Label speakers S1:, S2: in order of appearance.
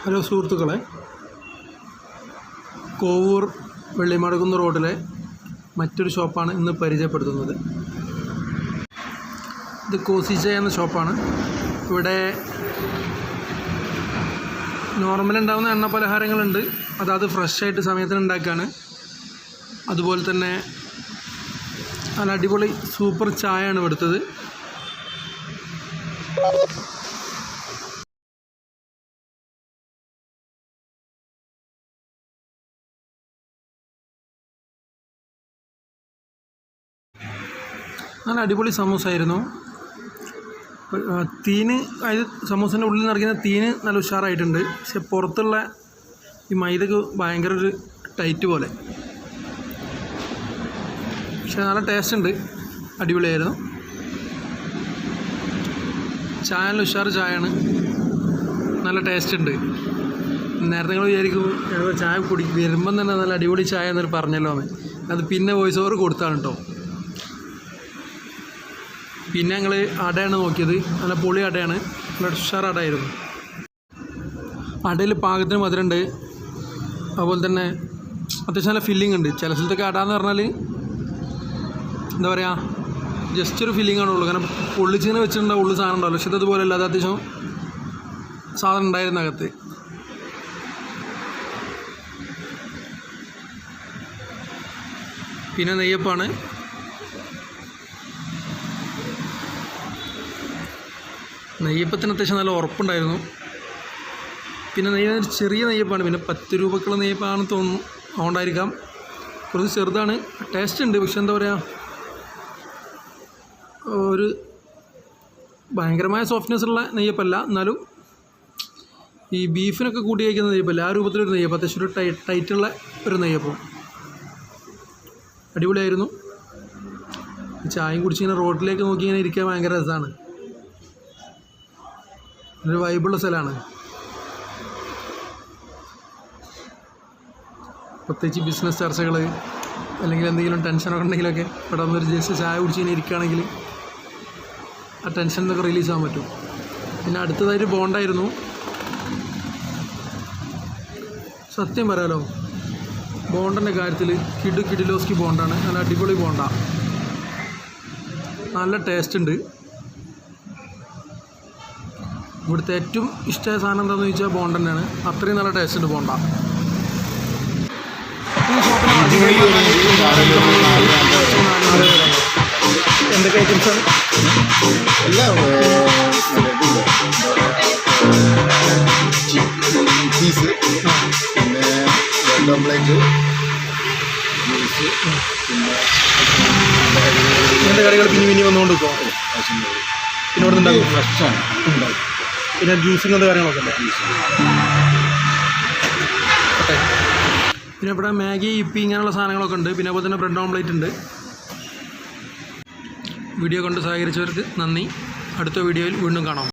S1: Hello സുഹൃത്തുക്കളെ, കോവൂർ വെള്ളിമാടുകുന്ന് റോഡിലെ മറ്റൊരു ഷോപ്പാണ് ഇന്ന് പരിചയപ്പെടുത്തുന്നത്. ഇത് കോസിച്ച എന്ന ഷോപ്പാണ്. ഇവിടെ നോർമൽ ഉണ്ടാകുന്ന എണ്ണ പലഹാരങ്ങളുണ്ട്, അതായത് ഫ്രഷായിട്ട് സമയത്തിന് ഉണ്ടാക്കുകയാണ്. അതുപോലെ തന്നെ നല്ല അടിപൊളി സൂപ്പർ ചായയാണ് ഇവിടുത്തത്. നല്ല അടിപൊളി സമൂസ ആയിരുന്നു. തീന്, അതായത് സമൂസേൻ്റെ ഉള്ളിൽ നിറയ്ക്കുന്ന തീന് നല്ല ഉഷാറായിട്ടുണ്ട്. പക്ഷെ പുറത്തുള്ള ഈ മൈദക്ക് ഭയങ്കര ഒരു ടൈറ്റ് പോലെ. പക്ഷെ നല്ല ടേസ്റ്റ് ഉണ്ട്, അടിപൊളിയായിരുന്നു. ചായ നല്ല ഉഷാറ് ചായയാണ്, നല്ല ടേസ്റ്റ് ഉണ്ട്. നേരത്തെ നിങ്ങൾ വിചാരിക്കും ചായ വരുമ്പം തന്നെ നല്ല അടിപൊളി ചായ എന്നൊരു പറഞ്ഞല്ലോ എന്ന്. അത് പിന്നെ വോയിസ് ഓവർ കൊടുത്താണ് കേട്ടോ. പിന്നെ ഞങ്ങൾ അടയാണ് നോക്കിയത്. നല്ല പൊളി അടയാണ്, നല്ല ഉഷാർ അടയായിരുന്നു. അടയിൽ പാകത്തിന് മധുരമുണ്ട്, അതുപോലെ തന്നെ അത്യാവശ്യം നല്ല ഫില്ലിംഗ് ഉണ്ട്. ചില സ്ഥലത്തൊക്കെ അട എന്ന് പറഞ്ഞാൽ എന്താ പറയുക, ജസ്റ്റ് ഒരു ഫില്ലിംഗ് ആണുള്ളൂ. കാരണം പൊള്ളിച്ചിങ്ങനെ വെച്ചിട്ടുണ്ടാവും, ഉള്ളു സാധനം ഉണ്ടാവില്ല. പക്ഷെ അതുപോലെ അല്ല, അത് അത്യാവശ്യം സാധനം ഉണ്ടായിരുന്നു അകത്ത്. പിന്നെ നെയ്യപ്പാണ്. നെയ്യപ്പത്തിന് അത്യാവശ്യം നല്ല ഉറപ്പുണ്ടായിരുന്നു. പിന്നെ ചെറിയ നെയ്യപ്പാണ്, പിന്നെ 10 രൂപക്കുള്ള നെയ്യപ്പാണെന്ന് തോന്നുന്നു, അതുകൊണ്ടായിരിക്കാം. കുറച്ച് ചെറുതാണ്, ടേസ്റ്റ് ഉണ്ട്. പക്ഷെ എന്താ പറയുക, ഒരു ഭയങ്കരമായ സോഫ്റ്റ്നെസ് ഉള്ള നെയ്യപ്പല്ല, എന്നാലും ഈ ബീഫിനൊക്കെ കൂട്ടി കഴിക്കുന്ന നെയ്യപ്പല്ല, ആ രൂപത്തിലൊരു നെയ്യപ്പം. അത്യാവശ്യം ഒരു ടൈറ്റുള്ള ഒരു നെയ്യപ്പം. അടിപൊളിയായിരുന്നു. ചായയും കുടിച്ചിങ്ങനെ റോഡിലേക്ക് നോക്കി ഇങ്ങനെ ഇരിക്കാൻ ഭയങ്കര രസമാണ്. ഒരു വൈബുള്ള സ്ഥലമാണ്. പ്രത്യേകിച്ച് ബിസിനസ് ചർച്ചകൾ അല്ലെങ്കിൽ എന്തെങ്കിലും ടെൻഷനൊക്കെ ഉണ്ടെങ്കിലൊക്കെ ഇവിടെ വന്നൊരു ജസ്റ്റ് ചായ കുടിച്ചിങ്ങനെ ഇരിക്കുകയാണെങ്കിൽ ആ ടെൻഷൻ എന്നൊക്കെ റിലീസ് ആകാൻ പറ്റും. പിന്നെ അടുത്തതായിട്ട് ബോണ്ടായിരുന്നു. സത്യം പറയാലോ, ബോണ്ടിൻ്റെ കാര്യത്തിൽ കിഡിലോസ്കി ബോണ്ടാണ്. നല്ല അടിപൊളി ബോണ്ട, നല്ല ടേസ്റ്റ് ഉണ്ട്. ഇവിടുത്തെ ഏറ്റവും ഇഷ്ടമായ സാധനം എന്താണെന്ന് ചോദിച്ചാൽ ബോണ്ട തന്നെയാണ്. അത്രയും നല്ല ടേസ്റ്റ് ഉണ്ട് ബോണ്ട. എന്തൊക്കെ ഐറ്റംസാണ്?
S2: ചീസ്, പിന്നെ ബ്രെഡ് ഓംപ്ലേറ്റ്, ജ്യൂസ്, പിന്നെ
S1: ഇങ്ങനത്തെ കറികൾ പിന്നെ വന്നുകൊണ്ട് നിൽക്കുമോ? പിന്നെ ഇവിടെ ഉണ്ടാകും,
S2: ഫ്രഷാണ് ഉണ്ടാവും.
S1: പിന്നെ ജ്യൂസ് ഇങ്ങനത്തെ കാര്യങ്ങളൊക്കെ ഉണ്ട്. പിന്നെ ഇവിടെ മാഗി, ഇപ്പി ഇങ്ങനെയുള്ള സാധനങ്ങളൊക്കെ ഉണ്ട്. പിന്നെ അതുപോലെ തന്നെ ബ്രെഡ് ഓംപ്ലേറ്റ് ഉണ്ട്. വീഡിയോ കൊണ്ട് സഹകരിച്ചവർക്ക് നന്ദി. അടുത്ത വീഡിയോയിൽ വീണ്ടും കാണാം.